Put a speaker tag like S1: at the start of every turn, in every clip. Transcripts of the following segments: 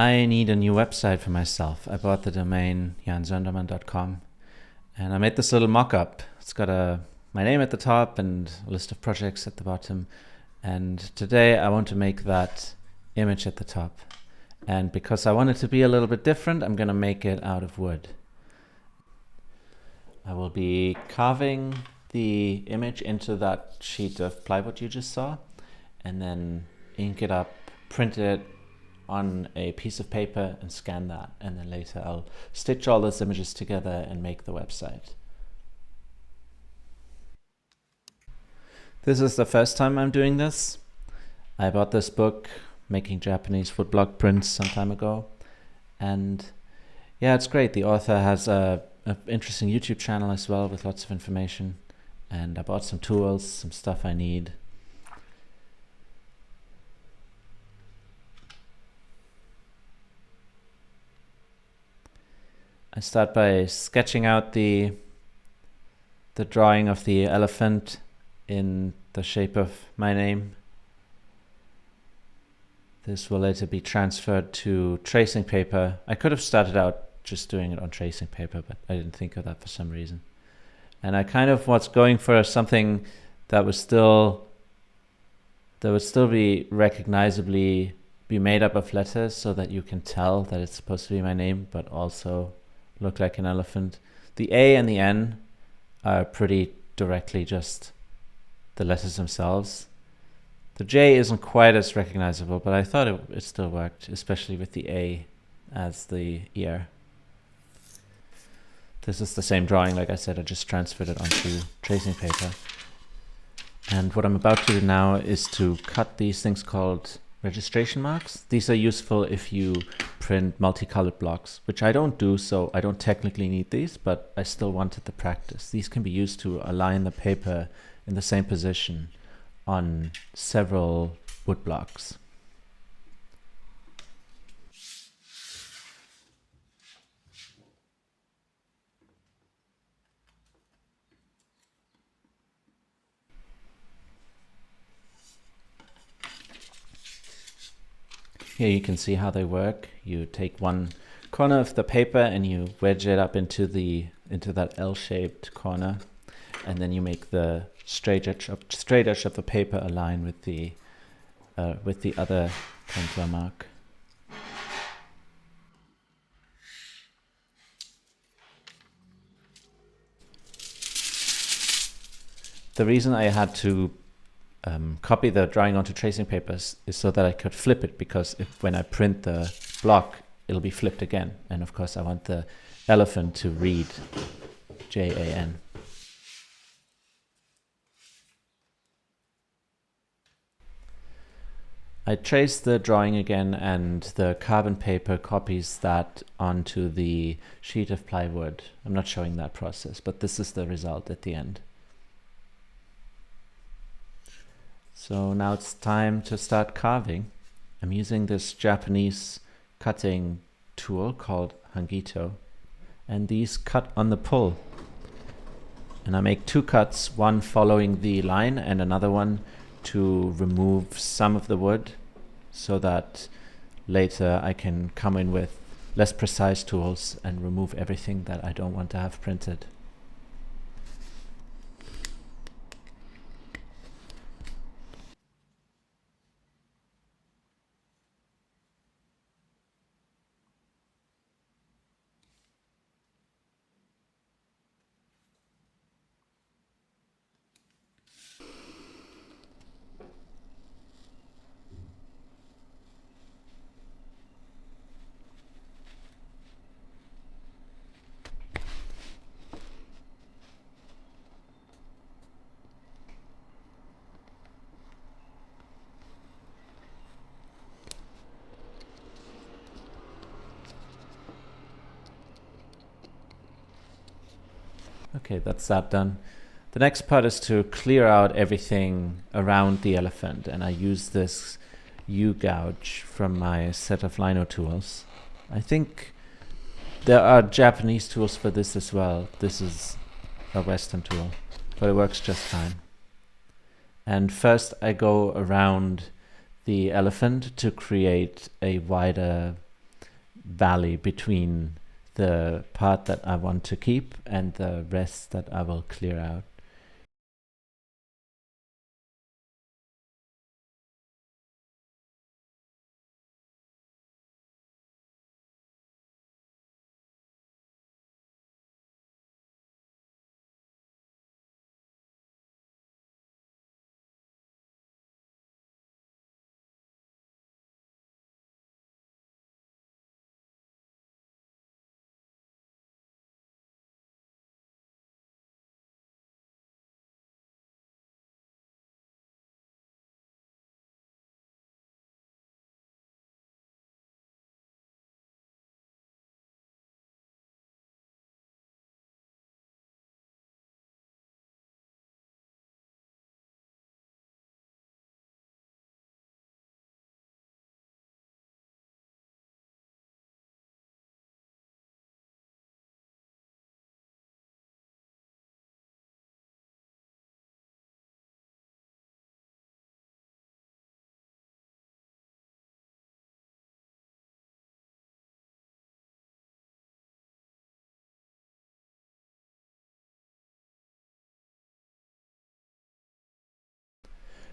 S1: I need a new website for myself. I bought the domain jansonderman.com and I made this little mock-up. It's got my name at the top and a list of projects at the bottom. And today I want to make that image at the top. And because I want it to be a little bit different, I'm going to make it out of wood. I will be carving the image into that sheet of plywood you just saw, and then ink it up, print it on a piece of paper and scan that. And then later I'll stitch all those images together and make the website. This is the first time I'm doing this. I bought this book, Making Japanese Woodblock Prints, some time ago. And yeah, it's great. The author has an interesting YouTube channel as well with lots of information. And I bought some tools, some stuff I need. I start by sketching out the drawing of the elephant in the shape of my name. This will later be transferred to tracing paper. I could have started out just doing it on tracing paper, but I didn't think of that for some reason. And I kind of was going for something that would still be recognizably be made up of letters so that you can tell that it's supposed to be my name, but also look like an elephant. The A and the N are pretty directly just the letters themselves. The J isn't quite as recognizable, but I thought it still worked, especially with the A as the ear. This is the same drawing, like I said, I just transferred it onto tracing paper. And what I'm about to do now is to cut these things called registration marks. These are useful if you print multicolored blocks, which I don't do, so I don't technically need these, but I still wanted the practice. These can be used to align the paper in the same position on several wood blocks. Here you can see how they work. You take one corner of the paper and you wedge it up into that L-shaped corner, and then you make the straight edge of the paper align with the other pencil mark. The reason I had to copy the drawing onto tracing papers is so that I could flip it, because when I print the block, it'll be flipped again. And of course I want the elephant to read J-A-N. I trace the drawing again, and the carbon paper copies that onto the sheet of plywood. I'm not showing that process, but this is the result at the end. So now it's time to start carving. I'm using this Japanese cutting tool called Hangito, and these cut on the pull. And I make two cuts, one following the line and another one to remove some of the wood, so that later I can come in with less precise tools and remove everything that I don't want to have printed. Okay, that's that done. The next part is to clear out everything around the elephant, and I use this U-gouge from my set of lino tools. I think there are Japanese tools for this as well. This is a Western tool, but it works just fine. And first I go around the elephant to create a wider valley between the part that I want to keep and the rest that I will clear out.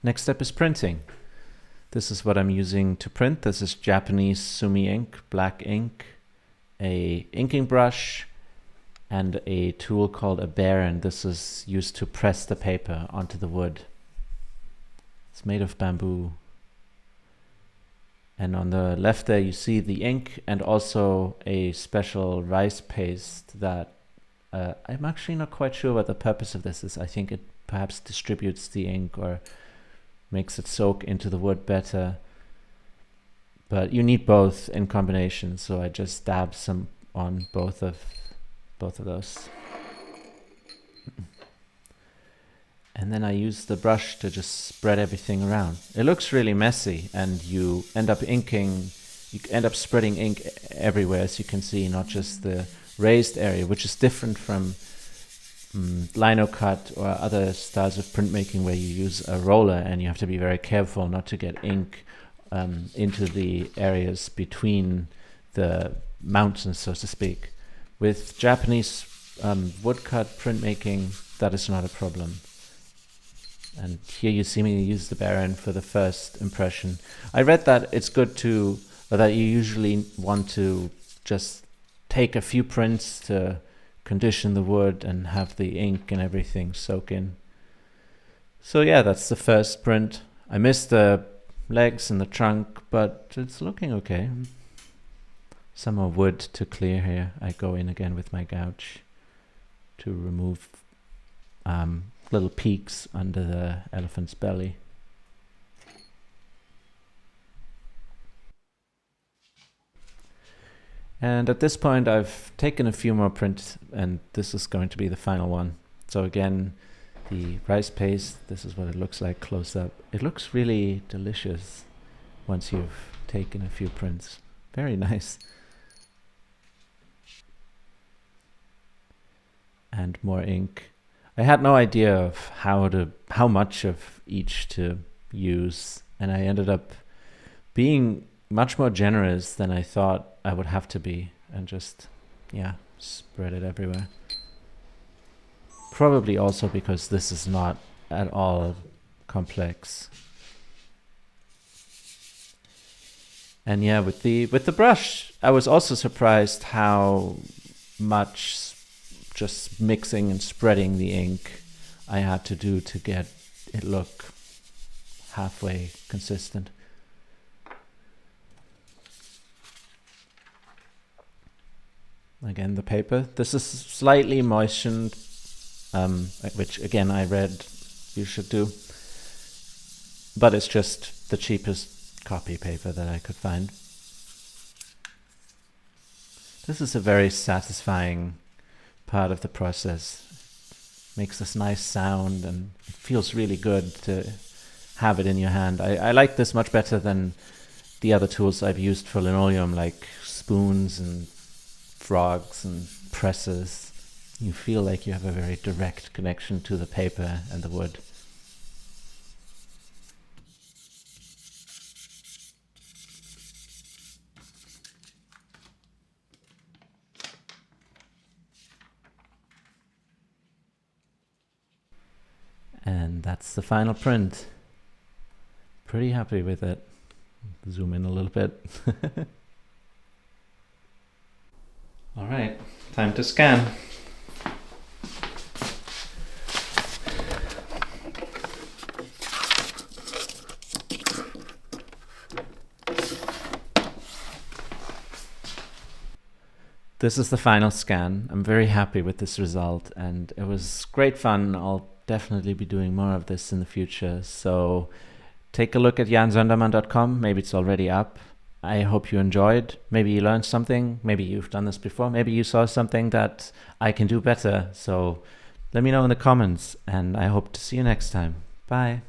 S1: Next step is printing. This is what I'm using to print. This is Japanese Sumi ink, black ink, a inking brush, and a tool called a baren. This is used to press the paper onto the wood. It's made of bamboo. And on the left there you see the ink and also a special rice paste that I'm actually not quite sure what the purpose of this is. I think it perhaps distributes the ink or makes it soak into the wood better. But you need both in combination, so I just dab some on both of those. And then I use the brush to just spread everything around. It looks really messy, and you end up spreading ink everywhere, as you can see, not just the raised area, which is different from lino cut or other styles of printmaking where you use a roller and you have to be very careful not to get ink into the areas between the mountains, so to speak. With Japanese woodcut printmaking, that is not a problem. And here you see me use the baren for the first impression. I read that it's good to, or that you usually want to just take a few prints to condition the wood and have the ink and everything soak in. So yeah, that's the first print. I missed the legs and the trunk, but it's looking okay. Some more wood to clear here. I go in again with my gouge to remove little peaks under the elephant's belly. And at this point I've taken a few more prints, and this is going to be the final one. So again, the rice paste, this is what it looks like close up. It looks really delicious once you've taken a few prints. Very nice. And more ink. I had no idea of how much of each to use, and I ended up being much more generous than I thought I would have to be, and just, yeah, spread it everywhere. Probably also because this is not at all complex. And yeah, with the brush, I was also surprised how much just mixing and spreading the ink I had to do to get it look halfway consistent. Again, the paper. This is slightly moistened, which again I read you should do. But it's just the cheapest copy paper that I could find. This is a very satisfying part of the process. Makes this nice sound and it feels really good to have it in your hand. I like this much better than the other tools I've used for linoleum, like spoons and frogs and presses. You feel like you have a very direct connection to the paper and the wood. And that's the final print. Pretty happy with it. Zoom in a little bit. All right, time to scan. This is the final scan. I'm very happy with this result, and it was great fun. I'll definitely be doing more of this in the future. So take a look at jansondermann.com. Maybe it's already up. I hope you enjoyed. Maybe you learned something. Maybe you've done this before. Maybe you saw something that I can do better. So let me know in the comments, and I hope to see you next time. Bye.